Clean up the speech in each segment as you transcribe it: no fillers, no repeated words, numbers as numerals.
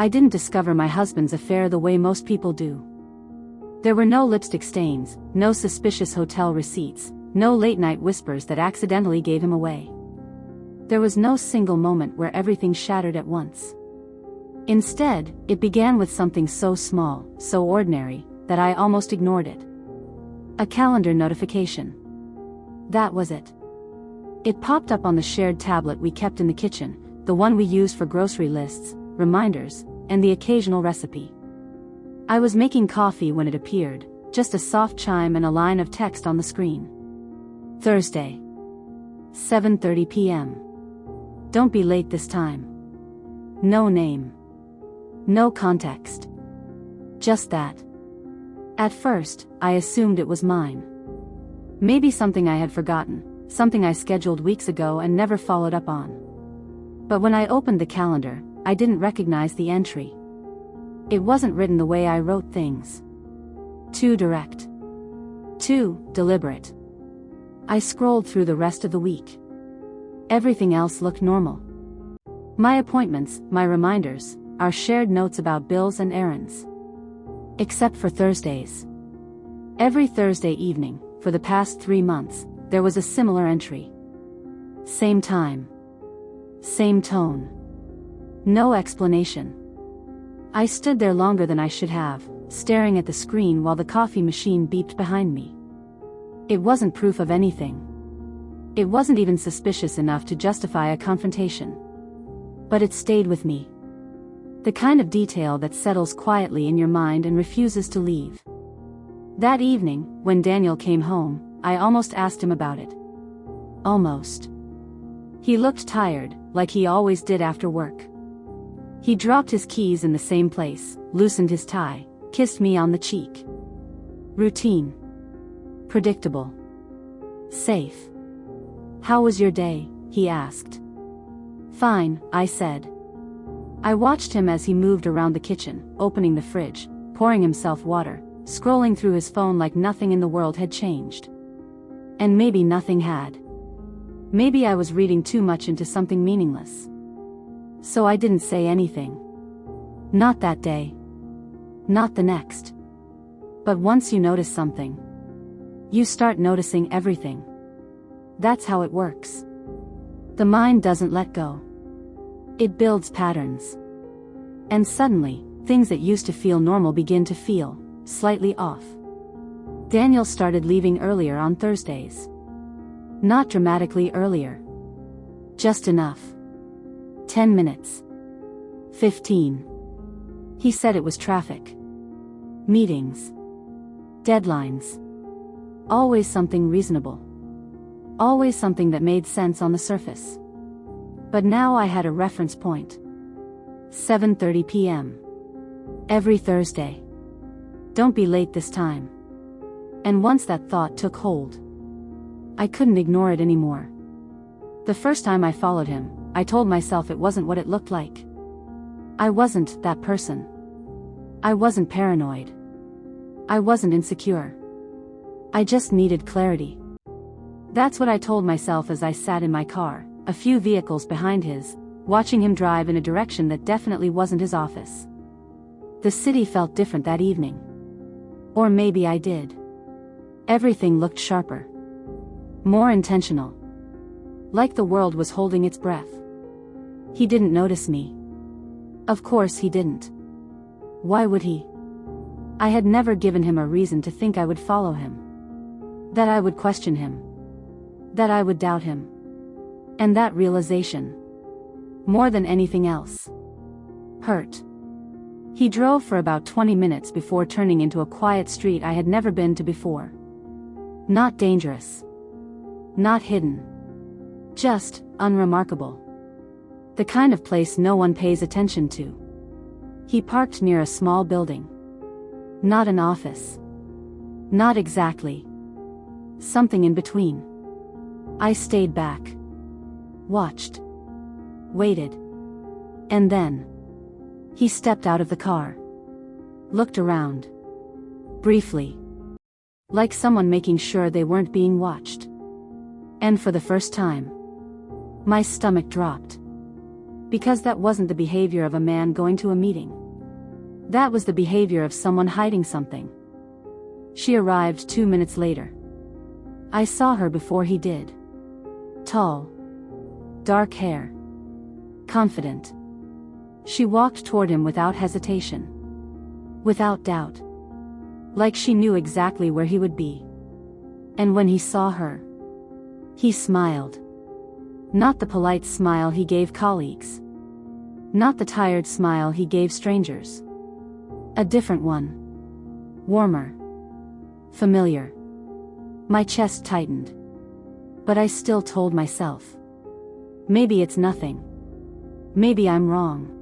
I didn't discover my husband's affair the way most people do. There were no lipstick stains, no suspicious hotel receipts, no late-night whispers that accidentally gave him away. There was no single moment where everything shattered at once. Instead, it began with something so small, so ordinary, that I almost ignored it. A calendar notification. That was it. It popped up on the shared tablet we kept in the kitchen, the one we used for grocery lists, reminders, and the occasional recipe. I was making coffee when it appeared, just a soft chime and a line of text on the screen. Thursday. 7:30 p.m. Don't be late this time. No name. No context. Just that. At first, I assumed it was mine. Maybe something I had forgotten, something I scheduled weeks ago and never followed up on. But when I opened the calendar, I didn't recognize the entry. It wasn't written the way I wrote things. Too direct. Too deliberate. I scrolled through the rest of the week. Everything else looked normal. My appointments, my reminders, our shared notes about bills and errands. Except for Thursdays. Every Thursday evening, for the past 3 months, there was a similar entry. Same time. Same tone. No explanation. I stood there longer than I should have, staring at the screen while the coffee machine beeped behind me. It wasn't proof of anything. It wasn't even suspicious enough to justify a confrontation. But it stayed with me. The kind of detail that settles quietly in your mind and refuses to leave. That evening, when Daniel came home, I almost asked him about it. Almost. He looked tired, like he always did after work. He dropped his keys in the same place, loosened his tie, kissed me on the cheek. Routine. Predictable. Safe. How was your day? He asked. Fine, I said. I watched him as he moved around the kitchen, opening the fridge, pouring himself water, scrolling through his phone like nothing in the world had changed. And maybe nothing had. Maybe I was reading too much into something meaningless. So I didn't say anything. Not that day. Not the next. But once you notice something, you start noticing everything. That's how it works. The mind doesn't let go. It builds patterns. And suddenly, things that used to feel normal begin to feel slightly off. Daniel started leaving earlier on Thursdays. Not dramatically earlier. Just enough. 10 minutes. 15. He said it was traffic. Meetings. Deadlines. Always something reasonable. Always something that made sense on the surface. But now I had a reference point. 7:30 p.m. Every Thursday. Don't be late this time. And once that thought took hold, I couldn't ignore it anymore. The first time I followed him, I told myself it wasn't what it looked like. I wasn't that person. I wasn't paranoid. I wasn't insecure. I just needed clarity. That's what I told myself as I sat in my car, a few vehicles behind his, watching him drive in a direction that definitely wasn't his office. The city felt different that evening. Or maybe I did. Everything looked sharper. More intentional. Like the world was holding its breath. He didn't notice me. Of course he didn't. Why would he? I had never given him a reason to think I would follow him. That I would question him. That I would doubt him. And that realization, more than anything else, hurt. He drove for about 20 minutes before turning into a quiet street I had never been to before. Not dangerous. Not hidden. Just unremarkable. The kind of place no one pays attention to. He parked near a small building. Not an office. Not exactly. Something in between. I stayed back. Watched. Waited. And then he stepped out of the car. Looked around. Briefly. Like someone making sure they weren't being watched. And for the first time, my stomach dropped. Because that wasn't the behavior of a man going to a meeting. That was the behavior of someone hiding something. She arrived 2 minutes later. I saw her before he did. Tall. Dark hair. Confident. She walked toward him without hesitation. Without doubt. Like she knew exactly where he would be. And when he saw her, he smiled. Not the polite smile he gave colleagues. Not the tired smile he gave strangers. A different one. Warmer. Familiar. My chest tightened. But I still told myself. Maybe it's nothing. Maybe I'm wrong.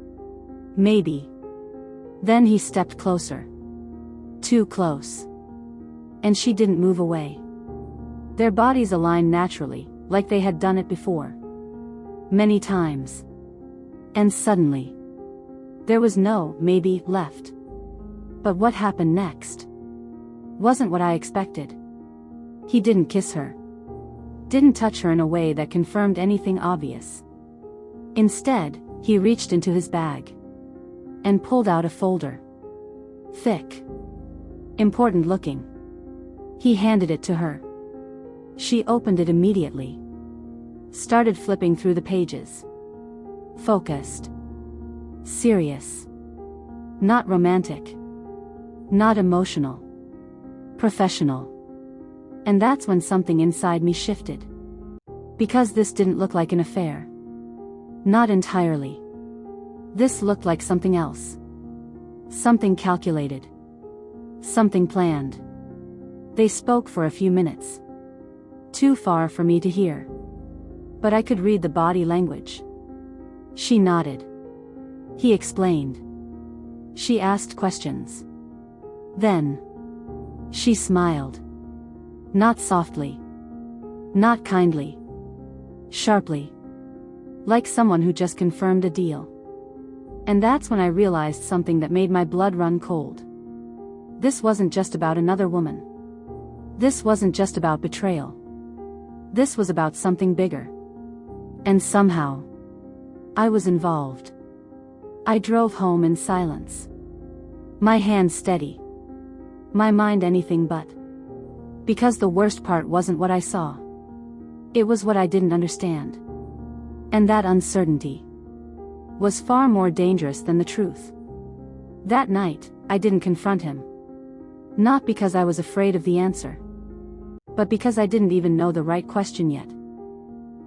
Maybe. Then he stepped closer. Too close. And she didn't move away. Their bodies aligned naturally, like they had done it before. Many times. And suddenly, there was no maybe left. But what happened next wasn't what I expected. He didn't kiss her. Didn't touch her in a way that confirmed anything obvious. Instead, he reached into his bag and pulled out a folder. Thick. Important looking. He handed it to her. She opened it immediately. Started flipping through the pages. Focused. Serious. Not romantic. Not emotional. Professional. And that's when something inside me shifted. Because this didn't look like an affair. Not entirely. This looked like something else. Something calculated. Something planned. They spoke for a few minutes. Too far for me to hear. But I could read the body language. She nodded. He explained. She asked questions. Then, she smiled. Not softly. Not kindly. Sharply. Like someone who just confirmed a deal. And that's when I realized something that made my blood run cold. This wasn't just about another woman. This wasn't just about betrayal. This was about something bigger. And somehow, I was involved. I drove home in silence. My hands steady. My mind anything but. Because the worst part wasn't what I saw. It was what I didn't understand. And that uncertainty was far more dangerous than the truth. That night, I didn't confront him. Not because I was afraid of the answer. But because I didn't even know the right question yet.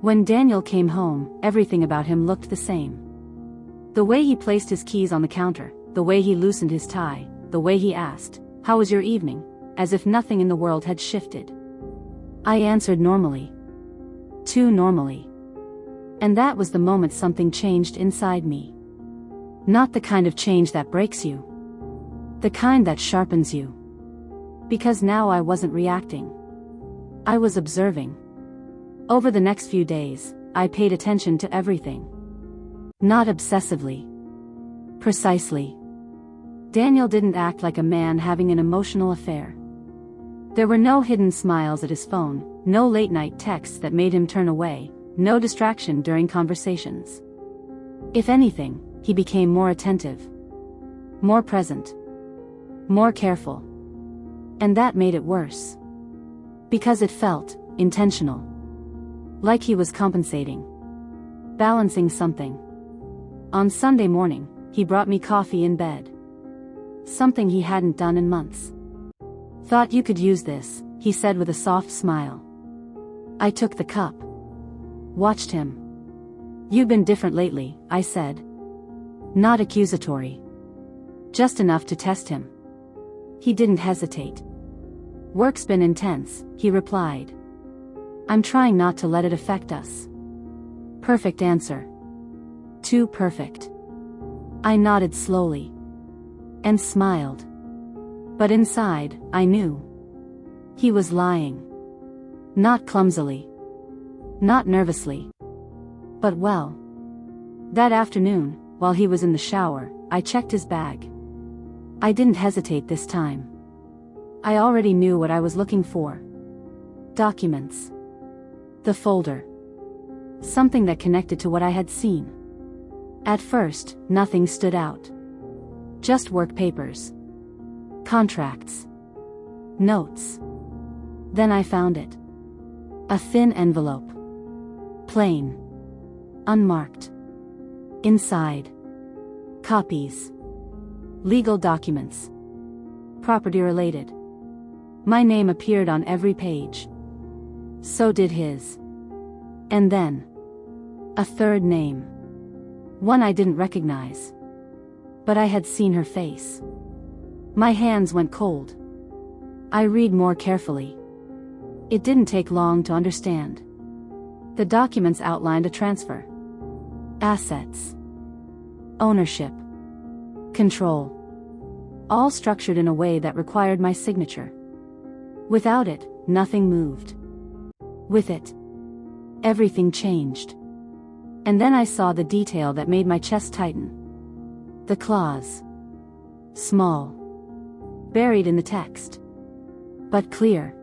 When Daniel came home, everything about him looked the same. The way he placed his keys on the counter, the way he loosened his tie, the way he asked, "How was your evening?" as if nothing in the world had shifted. I answered normally. Too normally. And that was the moment something changed inside me. Not the kind of change that breaks you. The kind that sharpens you. Because now I wasn't reacting. I was observing. Over the next few days, I paid attention to everything. Not obsessively. Precisely. Daniel didn't act like a man having an emotional affair. There were no hidden smiles at his phone, no late-night texts that made him turn away, no distraction during conversations. If anything, he became more attentive. More present. More careful. And that made it worse. Because it felt intentional. Like he was compensating. Balancing something. On Sunday morning, he brought me coffee in bed. Something he hadn't done in months. "Thought you could use this," he said with a soft smile. I took the cup. Watched him. "You've been different lately," I said. Not accusatory. Just enough to test him. He didn't hesitate. "Work's been intense," he replied. "I'm trying not to let it affect us." Perfect answer. Too perfect. I nodded slowly. And smiled. But inside, I knew. He was lying. Not clumsily. Not nervously. But well. That afternoon, while he was in the shower, I checked his bag. I didn't hesitate this time. I already knew what I was looking for. Documents. The folder. Something that connected to what I had seen. At first, nothing stood out. Just work papers. Contracts. Notes. Then I found it. A thin envelope. Plain. Unmarked. Inside. Copies. Legal documents. Property related. My name appeared on every page. So did his. And then. A third name. One I didn't recognize. But I had seen her face. My hands went cold. I read more carefully. It didn't take long to understand. The documents outlined a transfer. Assets. Ownership. Control. All structured in a way that required my signature. Without it, nothing moved. With it, everything changed. And then I saw the detail that made my chest tighten. The clause. Small. Buried in the text. But clear.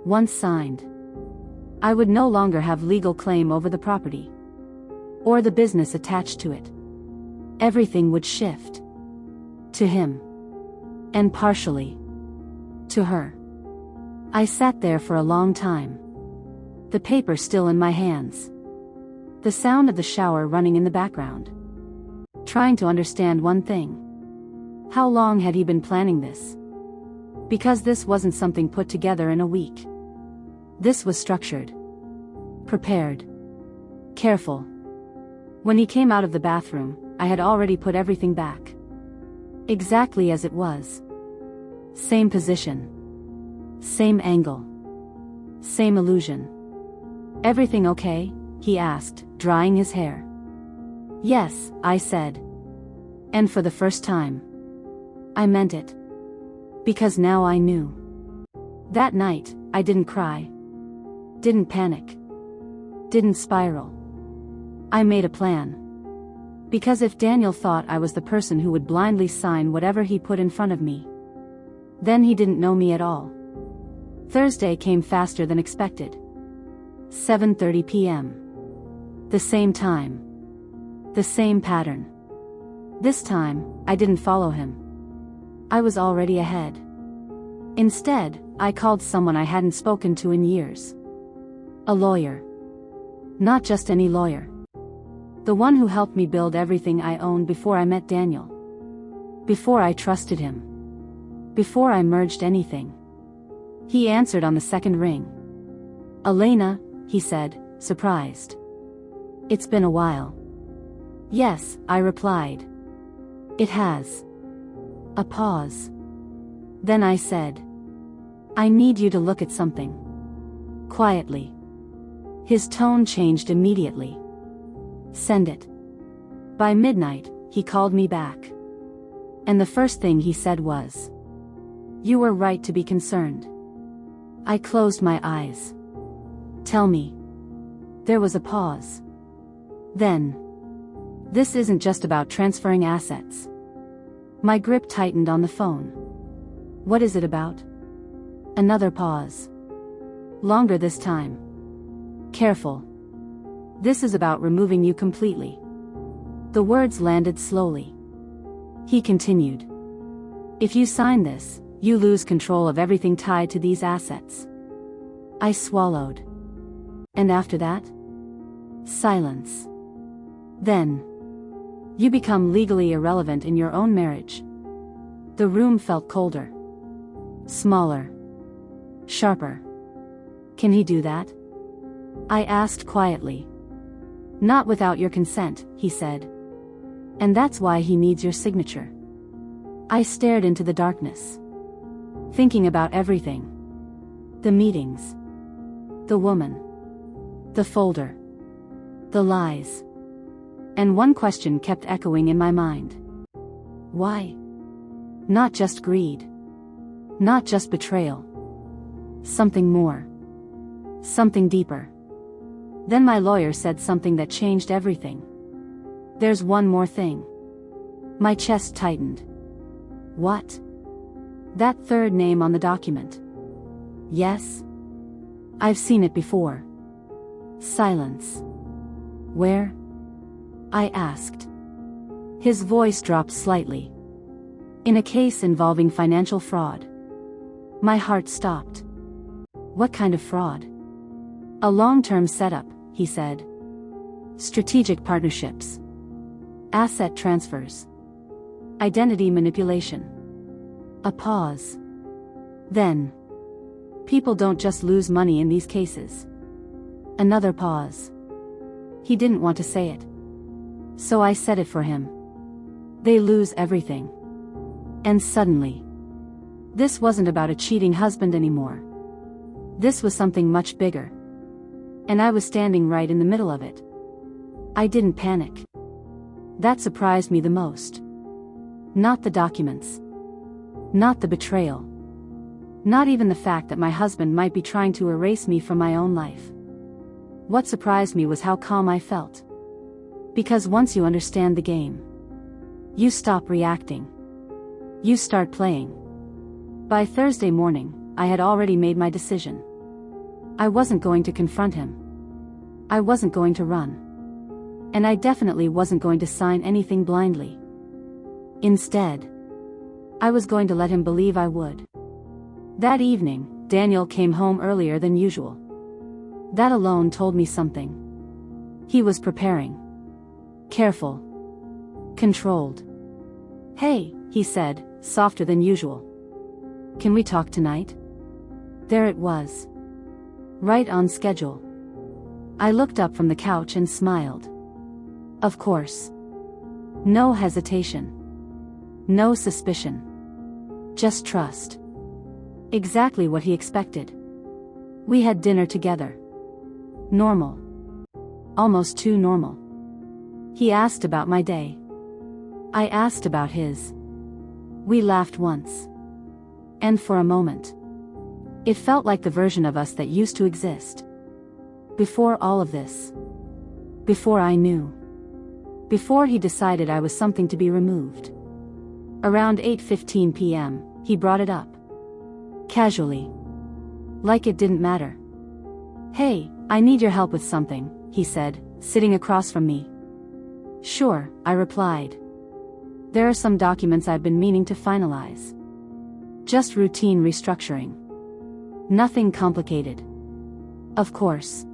Once signed, I would no longer have legal claim over the property. Or the business attached to it. Everything would shift. To him. And partially. To her. I sat there for a long time. The paper still in my hands. The sound of the shower running in the background. Trying to understand one thing. How long had he been planning this? Because this wasn't something put together in a week. This was structured. Prepared. Careful. When he came out of the bathroom, I had already put everything back. Exactly as it was. Same position. Same angle. Same illusion. Everything okay? He asked, drying his hair. Yes, I said. And for the first time. I meant it. Because now I knew. That night, I didn't cry. Didn't panic. Didn't spiral. I made a plan. Because if Daniel thought I was the person who would blindly sign whatever he put in front of me, then he didn't know me at all. Thursday came faster than expected. 7:30 p.m. The same time. The same pattern. This time, I didn't follow him. I was already ahead. Instead, I called someone I hadn't spoken to in years. A lawyer. Not just any lawyer. The one who helped me build everything I owned before I met Daniel. Before I trusted him. Before I merged anything. He answered on the second ring. Elena, he said, surprised. It's been a while. Yes, I replied. It has. A pause. Then I said. I need you to look at something. Quietly. His tone changed immediately. Send it. By midnight, he called me back. And the first thing he said was. You were right to be concerned. I closed my eyes. Tell me. There was a pause. Then. This isn't just about transferring assets. My grip tightened on the phone. What is it about? Another pause. Longer this time. Careful. This is about removing you completely. The words landed slowly. He continued. If you sign this, you lose control of everything tied to these assets. I swallowed. And after that? Silence. Then. You become legally irrelevant in your own marriage. The room felt colder. Smaller. Sharper. Can he do that? I asked quietly. Not without your consent, he said. And that's why he needs your signature. I stared into the darkness. Thinking about everything. The meetings. The woman. The folder. The lies. And one question kept echoing in my mind. Why? Not just greed. Not just betrayal. Something more. Something deeper. Then my lawyer said something that changed everything. There's one more thing. My chest tightened. What? That third name on the document. Yes? I've seen it before. Silence. Where? I asked. His voice dropped slightly. In a case involving financial fraud. My heart stopped. What kind of fraud? A long-term setup, he said. Strategic partnerships. Asset transfers. Identity manipulation. A pause. Then. People don't just lose money in these cases. Another pause. He didn't want to say it. So I said it for him. They lose everything. And suddenly. This wasn't about a cheating husband anymore. This was something much bigger. And I was standing right in the middle of it. I didn't panic. That surprised me the most. Not the documents. Not the betrayal. Not even the fact that my husband might be trying to erase me from my own life. What surprised me was how calm I felt. Because once you understand the game, you stop reacting. You start playing. By Thursday morning, I had already made my decision. I wasn't going to confront him. I wasn't going to run. And I definitely wasn't going to sign anything blindly. Instead, I was going to let him believe I would. That evening, Daniel came home earlier than usual. That alone told me something. He was preparing. Careful. Controlled. Hey, he said, softer than usual. Can we talk tonight? There it was. Right on schedule. I looked up from the couch and smiled. Of course. No hesitation. No suspicion. Just trust. Exactly what he expected. We had dinner together. Normal. Almost too normal. He asked about my day. I asked about his. We laughed once. And for a moment. It felt like the version of us that used to exist. Before all of this. Before I knew. Before he decided I was something to be removed. Around 8:15 p.m., he brought it up. Casually. Like it didn't matter. Hey, I need your help with something, he said, sitting across from me. Sure, I replied. There are some documents I've been meaning to finalize. Just routine restructuring. Nothing complicated. Of course.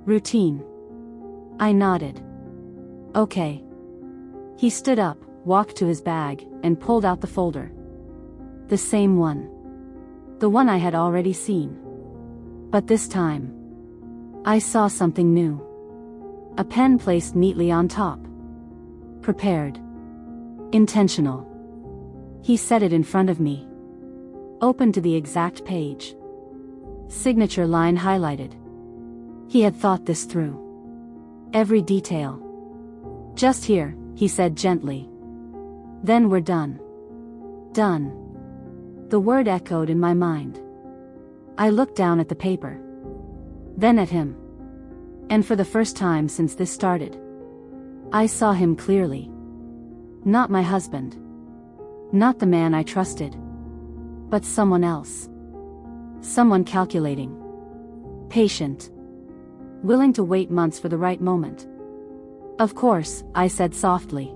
Routine. I nodded. Okay. He stood up, walked to his bag, and pulled out the folder. The same one. The one I had already seen. But this time, I saw something new. A pen placed neatly on top. Prepared. Intentional. He set it in front of me. Open to the exact page. Signature line highlighted. He had thought this through. Every detail. Just here, he said gently. Then we're done. Done. The word echoed in my mind. I looked down at the paper. Then at him. And for the first time since this started, I saw him clearly. Not my husband. Not the man I trusted. But someone else. Someone calculating. Patient. Willing to wait months for the right moment. Of course, I said softly.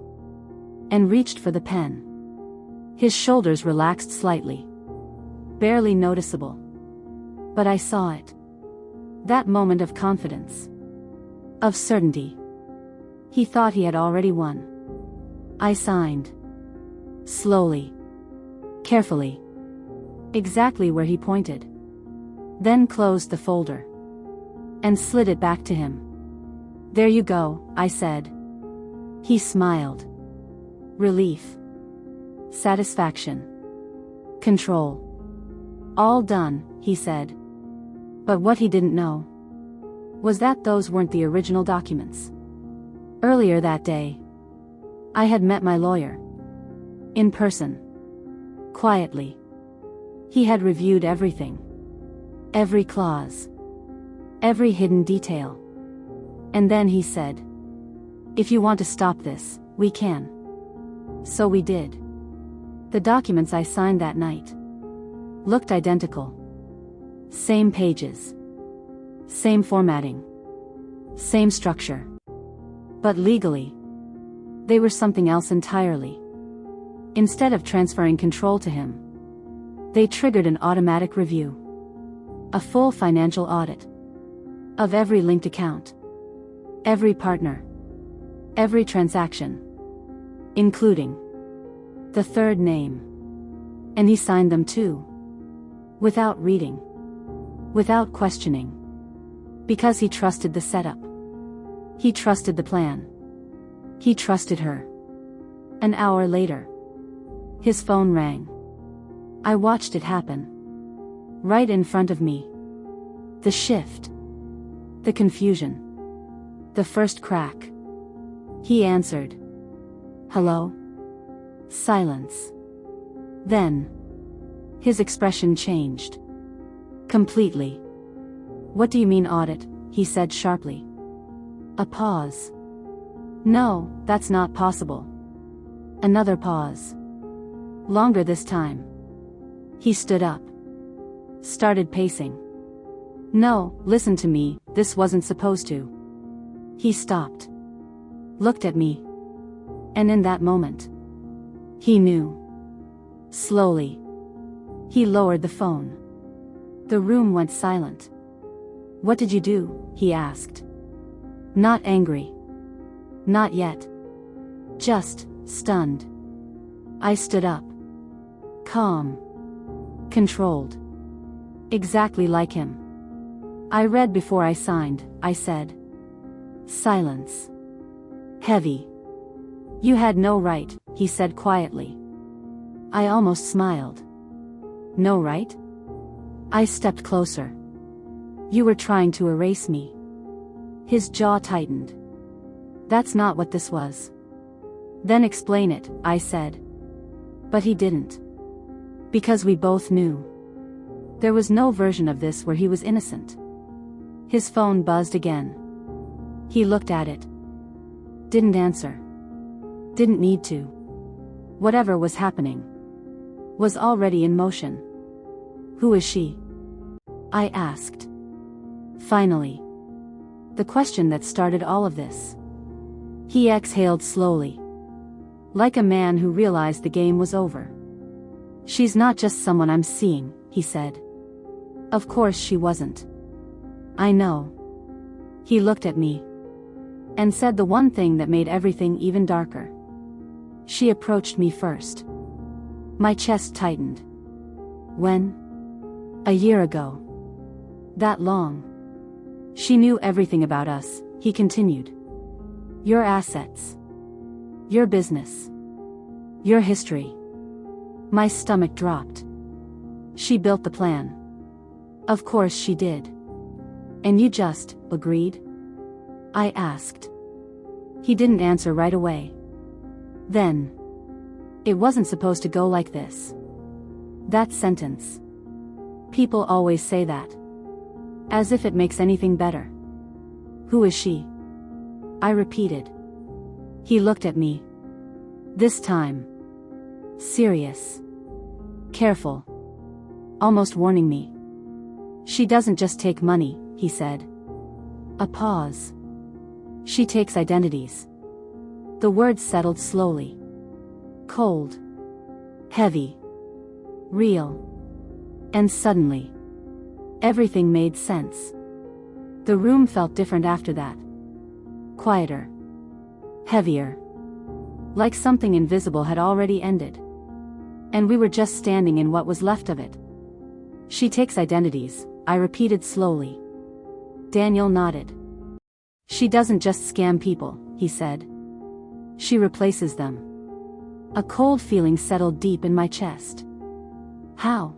And reached for the pen. His shoulders relaxed slightly. Barely noticeable. But I saw it. That moment of confidence. Of certainty. He thought he had already won. I signed. Slowly. Carefully. Exactly where he pointed. Then closed the folder. And slid it back to him. There you go, I said. He smiled. Relief. Satisfaction. Control. All done, he said. But what he didn't know was that those weren't the original documents. Earlier that day, I had met my lawyer. In person. Quietly. He had reviewed everything. Every clause. Every hidden detail. And then he said, if you want to stop this, we can. So we did. The documents I signed that night looked identical. Same pages. Same formatting. Same structure. But legally, They were something else entirely. Instead of transferring control to him, they triggered an automatic review. A full financial audit. Of every linked account. Every partner. Every transaction. Including the third name. And he signed them too. Without reading. Without questioning. Because he trusted the setup. He trusted the plan. He trusted her. An hour later, his phone rang. I watched it happen. Right in front of me. The shift. The confusion. The first crack. He answered. Hello? Silence. Then, his expression changed. Completely. What do you mean audit? He said sharply. A pause. No, that's not possible. Another pause. Longer this time. He stood up. Started pacing. No, listen to me, this wasn't supposed to. He stopped. Looked at me. And in that moment, he knew. Slowly. He lowered the phone. The room went silent. What did you do? He asked. Not angry. Not yet. Just stunned. I stood up. Calm. Controlled. Exactly like him. I read before I signed, I said. Silence. Heavy. You had no right, he said quietly. I almost smiled. No right? I stepped closer. You were trying to erase me. His jaw tightened. That's not what this was. Then explain it, I said. But he didn't. Because we both knew. There was no version of this where he was innocent. His phone buzzed again. He looked at it. Didn't answer. Didn't need to. Whatever was happening was already in motion. Who is she? I asked. Finally. The question that started all of this. He exhaled slowly. Like a man who realized the game was over. She's not just someone I'm seeing, he said. Of course she wasn't. I know. He looked at me. And said the one thing that made everything even darker. She approached me first. My chest tightened. When? A year ago. That long. She knew everything about us, he continued. Your assets. Your business. Your history. My stomach dropped. She built the plan. Of course she did. And you just agreed? I asked. He didn't answer right away. Then. It wasn't supposed to go like this. That sentence. People always say that. As if it makes anything better. Who is she? I repeated. He looked at me. This time. Serious. Careful. Almost warning me. She doesn't just take money, he said. A pause. She takes identities. The words settled slowly. Cold. Heavy. Real. And suddenly. Everything made sense. The room felt different after that. Quieter. Heavier. Like something invisible had already ended. And we were just standing in what was left of it. She takes identities, I repeated slowly. Daniel nodded. She doesn't just scam people, he said. She replaces them. A cold feeling settled deep in my chest. How?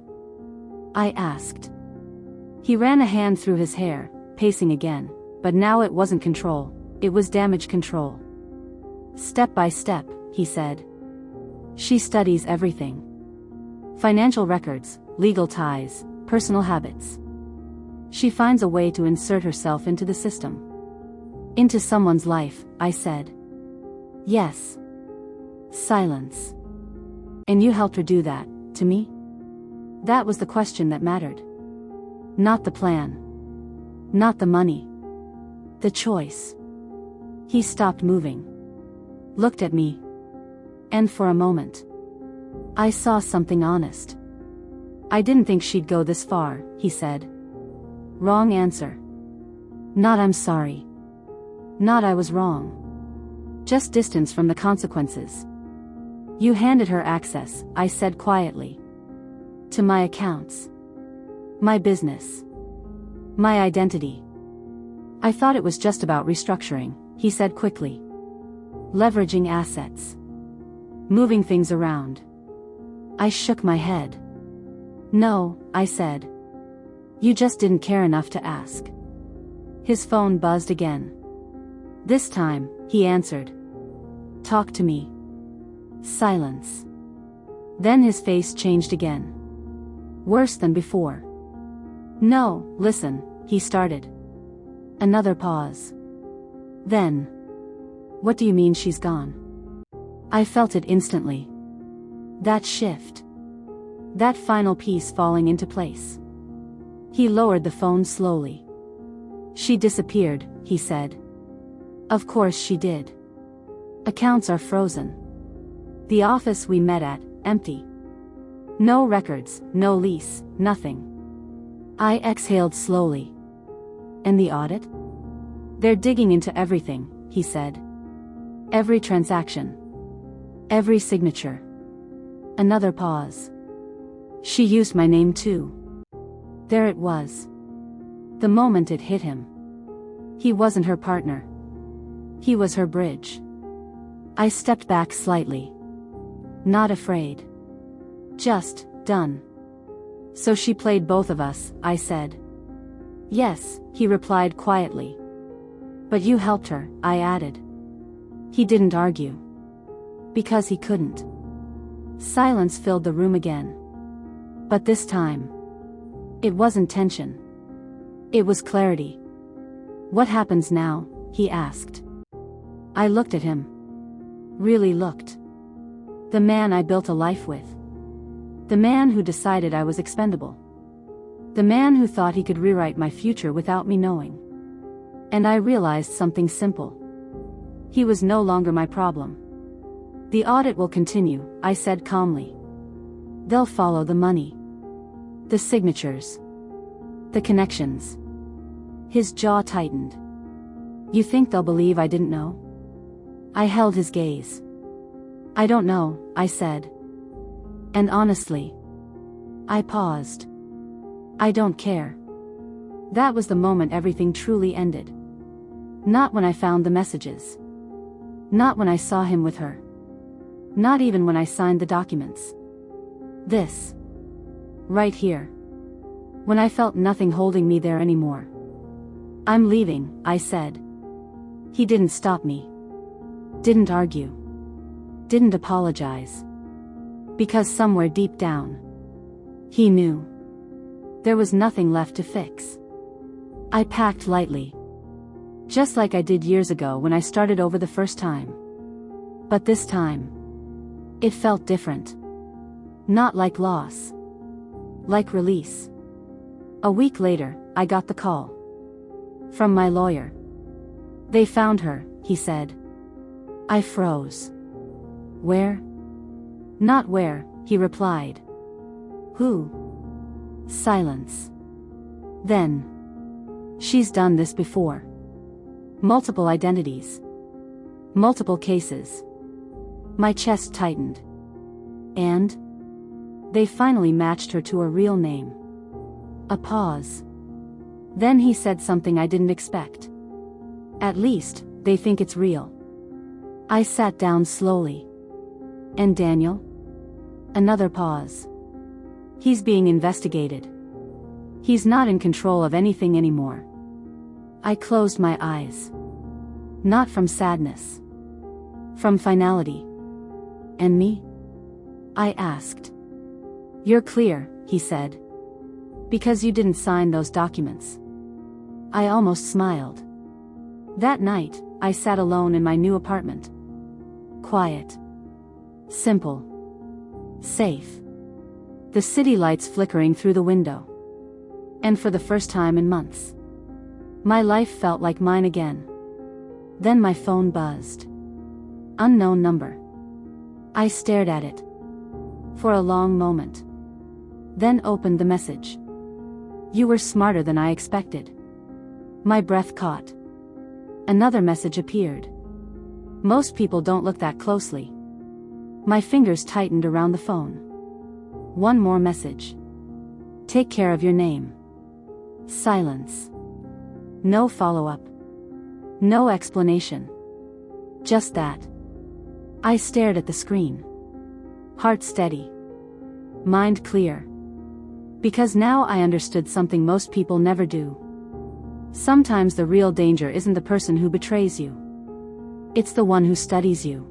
I asked. He ran a hand through his hair, pacing again, but now it wasn't control, it was damage control. Step by step, he said. She studies everything. Financial records, legal ties, personal habits. She finds a way to insert herself into the system. Into someone's life, I said. Yes. Silence. And you helped her do that, to me? That was the question that mattered. Not the plan. Not the money. The choice. He stopped moving. looked at me. And for a moment, I saw something honest. I didn't think she'd go this far, he said. Wrong answer. Not I'm sorry. Not I was wrong. Just distance from the consequences. You handed her access, I said quietly. To my accounts. My business. My identity. I thought it was just about restructuring, he said quickly. Leveraging assets. Moving things around. I shook my head. No, I said. You just didn't care enough to ask. His phone buzzed again. This time, he answered. Talk to me. Silence. Then his face changed again. Worse than before. No, listen, he started. Another pause. Then. What do you mean she's gone? I felt it instantly. That shift. That final piece falling into place. He lowered the phone slowly. She disappeared, he said. Of course she did. Accounts are frozen. The office we met at, empty. No records, no lease, nothing. I exhaled slowly. And the audit? They're digging into everything, he said. Every transaction. Every signature. Another pause. She used my name too. There it was. The moment it hit him. He wasn't her partner. He was her bridge. I stepped back slightly. Not afraid. Just, done. So she played both of us, I said. Yes, he replied quietly. But you helped her, I added. He didn't argue. Because he couldn't. Silence filled the room again. But this time, it wasn't tension. It was clarity. What happens now? He asked. I looked at him. Really looked. The man I built a life with. The man who decided I was expendable. The man who thought he could rewrite my future without me knowing. And I realized something simple. He was no longer my problem. The audit will continue, I said calmly. They'll follow the money. The signatures. The connections. His jaw tightened. You think they'll believe I didn't know? I held his gaze. I don't know, I said. And honestly. I paused. I don't care. That was the moment everything truly ended. Not when I found the messages. Not when I saw him with her. Not even when I signed the documents. This. Right here. When I felt nothing holding me there anymore. I'm leaving, I said. He didn't stop me. Didn't argue. Didn't apologize. Because somewhere deep down, he knew. There was nothing left to fix. I packed lightly. Just like I did years ago when I started over the first time. But this time, it felt different. Not like loss. Like release. A week later, I got the call. From my lawyer. They found her, he said. I froze. Where? Not where, he replied. Who? Silence. Then. She's done this before. Multiple identities. Multiple cases. My chest tightened. And? They finally matched her to a real name. A pause. Then he said something I didn't expect. At least, they think it's real. I sat down slowly. And Daniel? Another pause. He's being investigated. He's not in control of anything anymore. I closed my eyes. Not from sadness. From finality. And me? I asked. You're clear, he said. Because you didn't sign those documents. I almost smiled. That night, I sat alone in my new apartment. Quiet. Simple. Safe. The city lights flickering through the window. And for the first time in months, my life felt like mine again. Then my phone buzzed. Unknown number. I stared at it for a long moment. Then opened the message. You were smarter than I expected. My breath caught. Another message appeared. Most people don't look that closely. My fingers tightened around the phone. One more message. Take care of your name. Silence. No follow-up. No explanation. Just that. I stared at the screen. Heart steady. Mind clear. Because now I understood something most people never do. Sometimes the real danger isn't the person who betrays you. It's the one who studies you,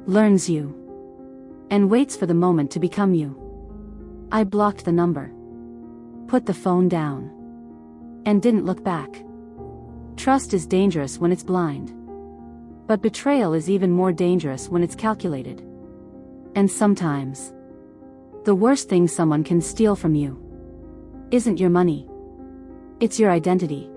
learns you, and waits for the moment to become you. I blocked the number, put the phone down, and didn't look back. Trust is dangerous when it's blind. But betrayal is even more dangerous when it's calculated. And sometimes, the worst thing someone can steal from you isn't your money. It's your identity.